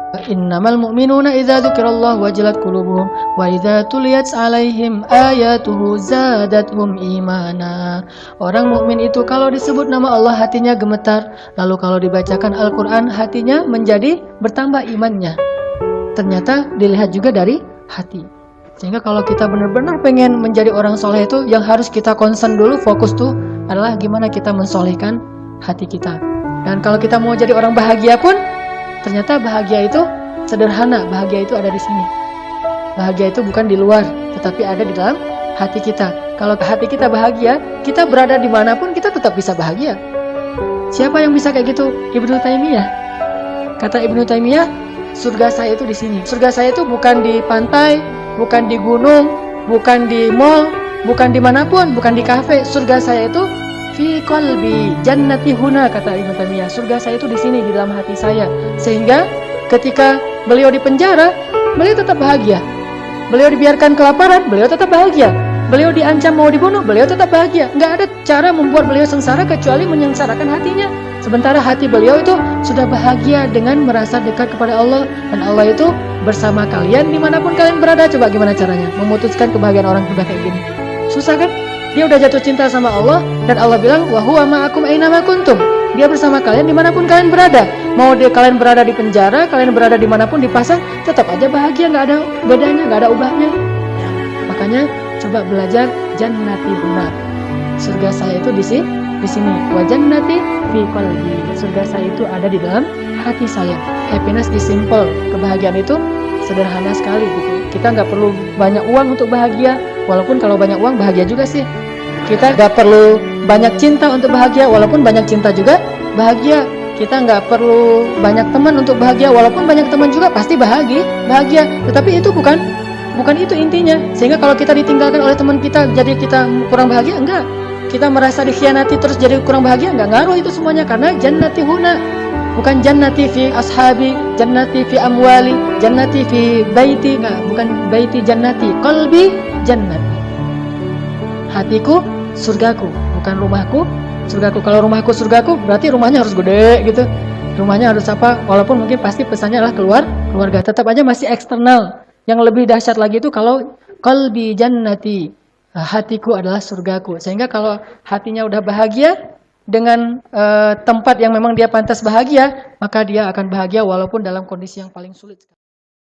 Innamal mu'minuna idza dzukirallahu wajilat qulubuhum wa idza tuliyat 'alaihim ayatuhu zadatuhum imana. Orang mukmin itu kalau disebut nama Allah hatinya gemetar, lalu kalau dibacakan Al-Qur'an hatinya menjadi bertambah imannya. Ternyata dilihat juga dari hati. Sehingga kalau kita benar-benar pengen menjadi orang soleh itu, yang harus kita concern dulu, fokus tuh adalah gimana kita mensolehkan hati kita. Dan kalau kita mau jadi orang bahagia pun, ternyata bahagia itu sederhana, bahagia itu ada di sini. Bahagia itu bukan di luar, tetapi ada di dalam hati kita. Kalau hati kita bahagia, kita berada dimanapun kita tetap bisa bahagia. Siapa yang bisa kayak gitu? Ibnu Taimiyah. Kata Ibnu Taimiyah, surga saya itu di sini. Surga saya itu bukan di pantai, bukan di gunung, bukan di mall, bukan dimanapun, bukan di kafe. Surga saya itu fi qalbi jannati huna, kata Ibnu Taimiyah. Surga saya itu di sini, di dalam hati saya. Sehingga ketika beliau di penjara, beliau tetap bahagia. Beliau dibiarkan kelaparan, beliau tetap bahagia. Beliau diancam mau dibunuh, beliau tetap bahagia. Nggak ada cara membuat beliau sengsara kecuali menyengsarakan hatinya. Sementara hati beliau itu sudah bahagia dengan merasa dekat kepada Allah. Dan Allah itu bersama kalian dimanapun kalian berada. Coba gimana caranya memutuskan kebahagiaan orang sudah kayak gini? Susah kan? Dia udah jatuh cinta sama Allah, dan Allah bilang wa huwa ma'akum ainama kuntum. Dia bersama kalian dimanapun kalian berada. Mau kalian berada di penjara, kalian berada dimanapun, di pasar, tetap aja bahagia, nggak ada bedanya, nggak ada ubahnya. Makanya coba belajar jannati benar. Surga saya itu di sini. Wa jannati fi qalbi. Surga saya itu ada di dalam hati saya. Happiness is simple. Kebahagiaan itu sederhana sekali gitu. Kita nggak perlu banyak uang untuk bahagia. Walaupun kalau banyak uang bahagia juga sih. Kita nggak perlu banyak cinta untuk bahagia. Walaupun banyak cinta juga bahagia. Kita nggak perlu banyak teman untuk bahagia. Walaupun banyak teman juga pasti bahagia. Tetapi itu bukan itu intinya. Sehingga kalau kita ditinggalkan oleh teman kita, jadi kita kurang bahagia, enggak. Kita merasa dikhianati terus jadi kurang bahagia, enggak ngaruh itu semuanya. Karena jannati huna, bukan jannati fi ashabi, jannati fi amwali, jannati fi baiti, enggak, bukan baiti jannati, qalbi jannati. Hatiku surgaku, bukan rumahku surgaku. Kalau rumahku surgaku berarti rumahnya harus gede gitu. Rumahnya harus apa? Walaupun mungkin pasti pesannya adalah keluarga, tetap aja masih eksternal. Yang lebih dahsyat lagi itu kalau qalbi jannati, hatiku adalah surgaku. Sehingga kalau hatinya udah bahagia dengan tempat yang memang dia pantas bahagia, maka dia akan bahagia walaupun dalam kondisi yang paling sulit.